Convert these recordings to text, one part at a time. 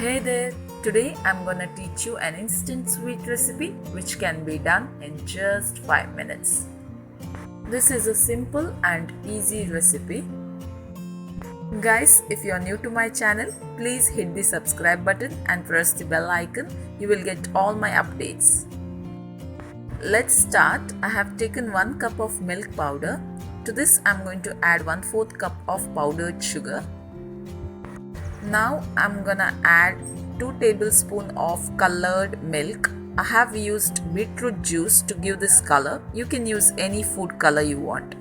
Hey there, today I'm gonna teach you an instant sweet recipe which can be done in just 5 minutes. This is a simple and easy recipe. Guys, if you are new to my channel, please hit the subscribe button and press the bell icon. You will get all my updates. Let's start. I have taken 1 cup of milk powder. To this I'm going to add 1/4 cup of powdered sugar. Now I'm gonna add 2 tablespoons of colored milk. I have used beetroot juice to give this color. You can use any food color you want.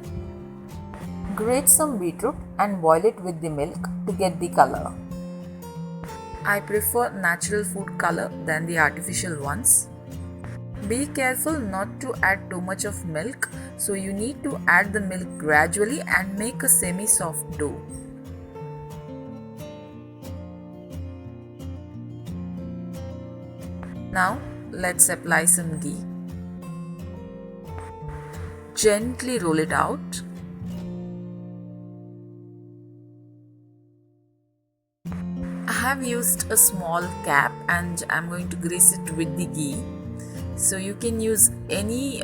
Grate some beetroot and boil it with the milk to get the color. I prefer natural food color than the artificial ones. Be careful not to add too much of milk, so you need to add the milk gradually and make a semi-soft dough. Now let's apply some ghee. Gently roll it out. I have used a small cap and I'm going to grease it with the ghee. So you can use any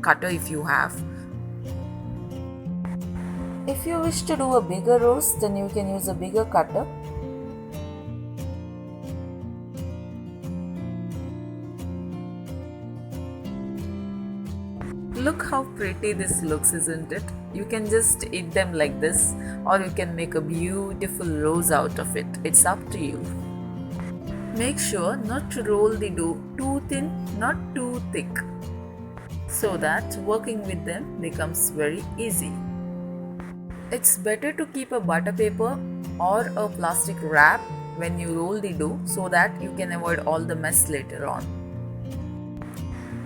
cutter if you have. If you wish to do a bigger roast, then you can use a bigger cutter. Look how pretty this looks, isn't it? You can just eat them like this, or you can make a beautiful rose out of it. It's up to you. Make sure not to roll the dough too thin, not too thick, so that working with them becomes very easy. It's better to keep a butter paper or a plastic wrap when you roll the dough so that you can avoid all the mess later on.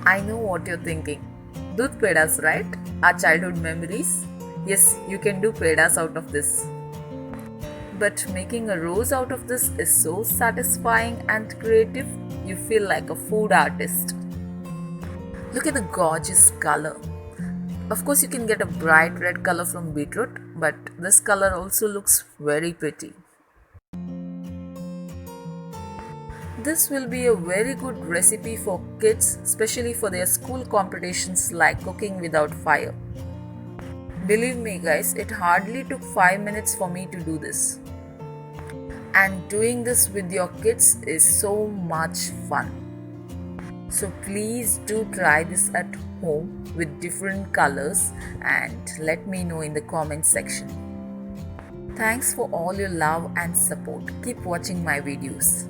I know what you're thinking. Doodh pedas, right? Our childhood memories. Yes, you can do pedas out of this. But making a rose out of this is so satisfying and creative, you feel like a food artist. Look at the gorgeous color. Of course, you can get a bright red color from beetroot, but this color also looks very pretty. This will be a very good recipe for kids, especially for their school competitions like cooking without fire. Believe me guys, it hardly took 5 minutes for me to do this. And doing this with your kids is so much fun. So please do try this at home with different colors and let me know in the comment section. Thanks for all your love and support. Keep watching my videos.